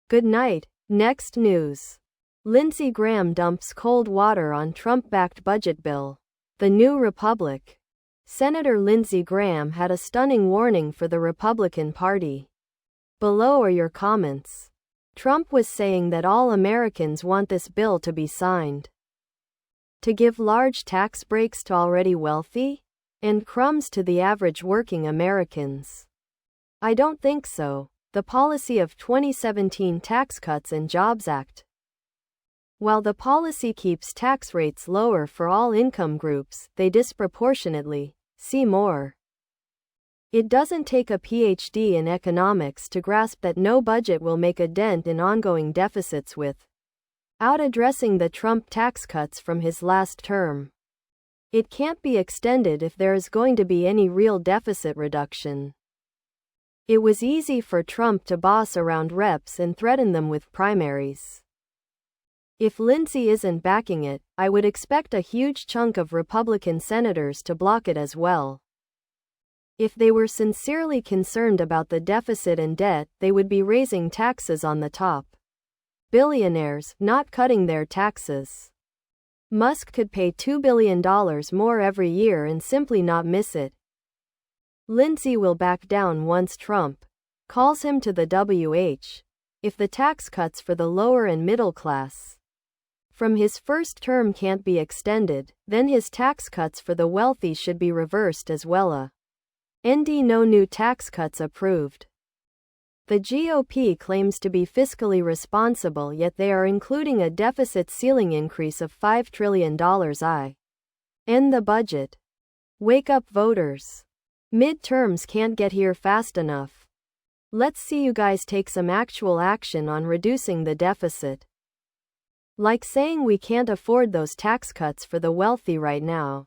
Good night. Next news. Lindsey Graham dumps cold water on Trump-backed budget bill. The New Republic. Senator Lindsey Graham had a stunning warning for the Republican Party. Below are your comments. Trump was saying that all Americans want this bill to be signed. To give large tax breaks to already wealthy? And crumbs to the average working Americans. I don't think so. The policy of 2017 Tax Cuts and Jobs Act. While the policy keeps tax rates lower for all income groups, they disproportionately, see more. It doesn't take a PhD in economics to grasp that no budget will make a dent in ongoing deficits without addressing the Trump tax cuts from his last term. It can't be extended if there is going to be any real deficit reduction. It was easy for Trump to boss around reps and threaten them with primaries. If Lindsey isn't backing it, I would expect a huge chunk of Republican senators to block it as well. If they were sincerely concerned about the deficit and debt, they would be raising taxes on the top billionaires, not cutting their taxes. Musk could pay $2 billion more every year and simply not miss it. Lindsey will back down once Trump calls him to the WH. If the tax cuts for the lower and middle class from his first term can't be extended, then his tax cuts for the wealthy should be reversed as well. No new tax cuts approved. The GOP claims to be fiscally responsible, yet they are including a deficit ceiling increase of $5 trillion in the budget. Wake up, voters. Midterms can't get here fast enough. Let's see you guys take some actual action on reducing the deficit. Like saying we can't afford those tax cuts for the wealthy right now.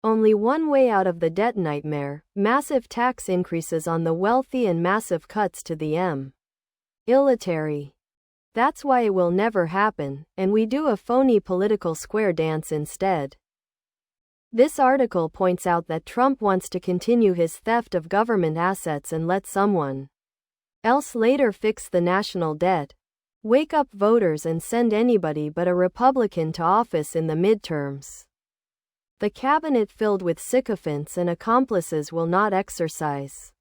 Only one way out of the debt nightmare: massive tax increases on the wealthy and massive cuts to the elitary. That's why it will never happen, and we do a phony political square dance instead. This article points out that Trump wants to continue his theft of government assets and let someone else later fix the national debt. Wake up, voters, and send anybody but a Republican to office in the midterms. The cabinet filled with sycophants and accomplices will not exercise.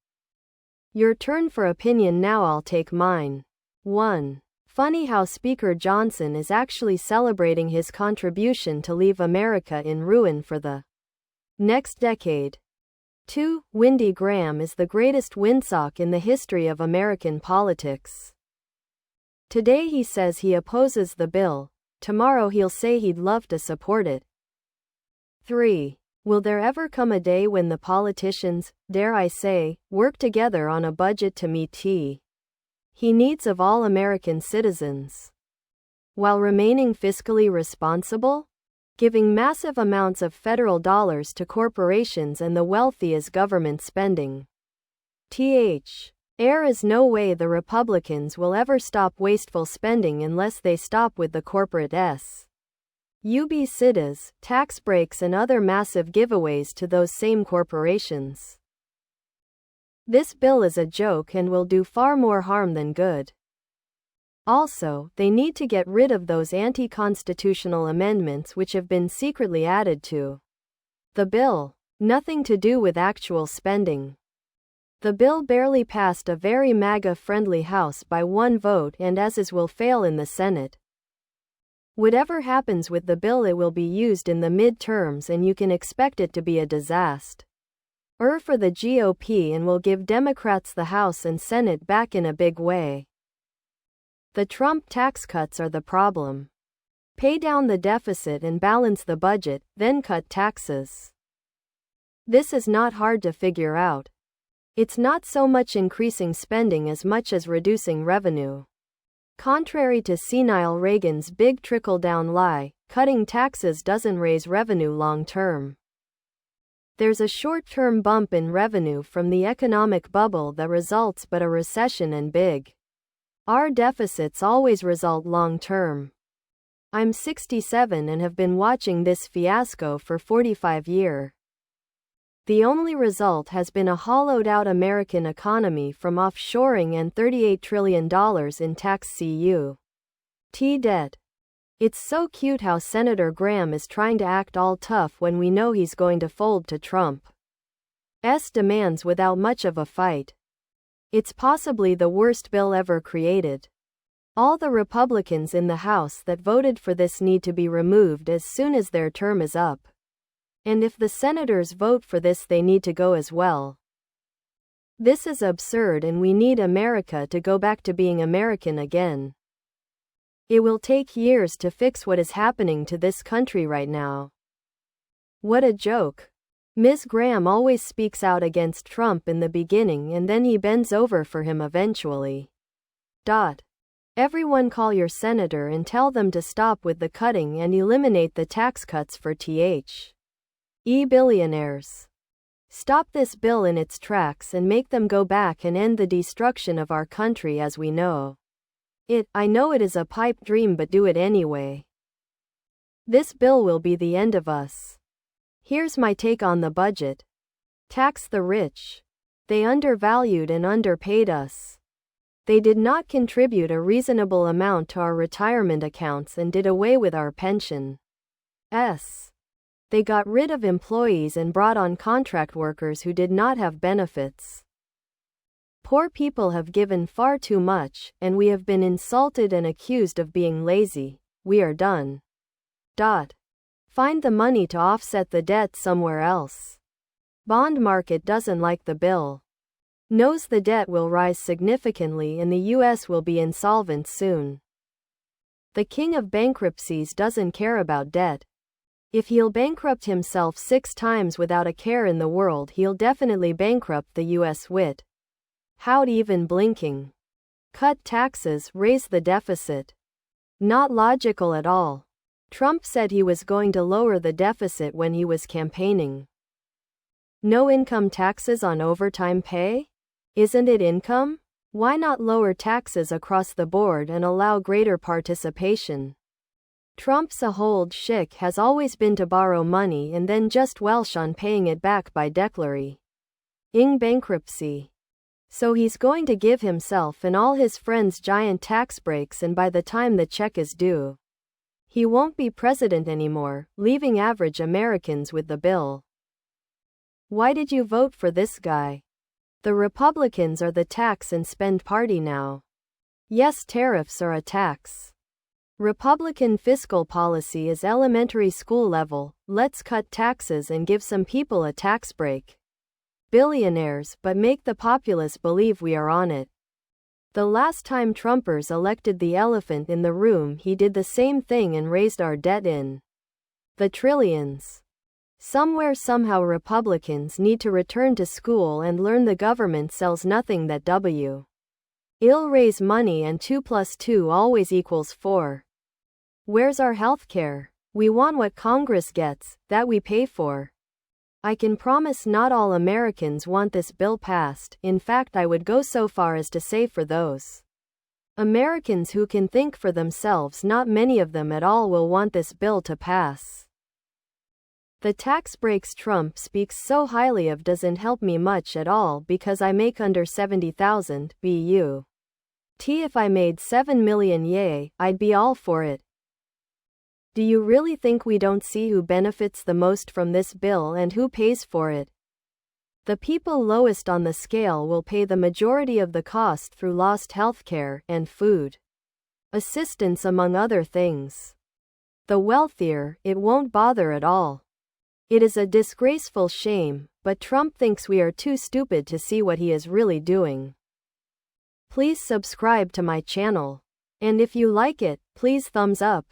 Your turn for opinion now. I'll take mine. 1. Funny how Speaker Johnson is actually celebrating his contribution to leave America in ruin for the next decade. 2. Lindsey Graham is the greatest windsock in the history of American politics. Today he says he opposes the bill. Tomorrow he'll say he'd love to support it. 3. Will there ever come a day when the politicians, dare I say, work together on a budget to meet he needs of all American citizens, while remaining fiscally responsible? Giving massive amounts of federal dollars to corporations and the wealthy as government spending. There is no way the Republicans will ever stop wasteful spending unless they stop with the corporate subsidies, tax breaks and other massive giveaways to those same corporations. This bill is a joke and will do far more harm than good. Also, they need to get rid of those anti-constitutional amendments which have been secretly added to the bill. Nothing to do with actual spending. The bill barely passed a very MAGA-friendly House by one vote and as is will fail in the Senate. Whatever happens with the bill, it will be used in the midterms and you can expect it to be a disaster for the GOP and will give Democrats the House and Senate back in a big way. The Trump tax cuts are the problem. Pay down the deficit and balance the budget, then cut taxes. This is not hard to figure out. It's not so much increasing spending as much as reducing revenue. Contrary to senile Reagan's big trickle-down lie, cutting taxes doesn't raise revenue long-term. There's a short-term bump in revenue from the economic bubble that results, but a recession and big deficits always result long-term. I'm 67 and have been watching this fiasco for 45 years. The only result has been a hollowed-out American economy from offshoring and $38 trillion in tax cut debt. It's so cute how Senator Graham is trying to act all tough when we know he's going to fold to Trump's demands without much of a fight. It's possibly the worst bill ever created. All the Republicans in the House that voted for this need to be removed as soon as their term is up. And if the senators vote for this, they need to go as well. This is absurd, and we need America to go back to being American again. It will take years to fix what is happening to this country right now. What a joke. Ms. Graham always speaks out against Trump in the beginning and then he bends over for him eventually. Everyone call your senator and tell them to stop with the cutting and eliminate the tax cuts for billionaires. Stop this bill in its tracks and make them go back and end the destruction of our country as we know it. I know it is a pipe dream, but do it anyway. This bill will be the end of us. Here's my take on the budget. Tax the rich. They undervalued and underpaid us. They did not contribute a reasonable amount to our retirement accounts and did away with our pensions. They got rid of employees and brought on contract workers who did not have benefits. Poor people have given far too much, and we have been insulted and accused of being lazy. We are done. Find the money to offset the debt somewhere else. Bond market doesn't like the bill. Knows the debt will rise significantly and the U.S. will be insolvent soon. The king of bankruptcies doesn't care about debt. If he'll bankrupt himself 6 times without a care in the world, he'll definitely bankrupt the U.S. without even blinking. Cut taxes, raise the deficit. Not logical at all. Trump said he was going to lower the deficit when he was campaigning. No income taxes on overtime pay? Isn't it income? Why not lower taxes across the board and allow greater participation? Trump's whole shtick has always been to borrow money and then just welsh on paying it back by declaring bankruptcy. So he's going to give himself and all his friends giant tax breaks, and by the time the check is due, he won't be president anymore, leaving average Americans with the bill. Why did you vote for this guy? The Republicans are the tax and spend party now. Yes, tariffs are a tax. Republican fiscal policy is elementary school level. Let's cut taxes and give some people a tax break. Billionaires, but make the populace believe we are on it. The last time Trumpers elected the elephant in the room, he did the same thing and raised our debt in the trillions. Somewhere, somehow, Republicans need to return to school and learn the government sells nothing, that it'll raise money and 2 + 2 always equals 4. Where's our healthcare? We want what Congress gets, that we pay for. I can promise not all Americans want this bill passed. In fact, I would go so far as to say for those Americans who can think for themselves, not many of them at all will want this bill to pass. The tax breaks Trump speaks so highly of doesn't help me much at all because I make under 70,000 BUT. If I made 7 million, yay, I'd be all for it. Do you really think we don't see who benefits the most from this bill and who pays for it? The people lowest on the scale will pay the majority of the cost through lost healthcare and food assistance, among other things. The wealthier, it won't bother at all. It is a disgraceful shame, but Trump thinks we are too stupid to see what he is really doing. Please subscribe to my channel. And if you like it, please thumbs up.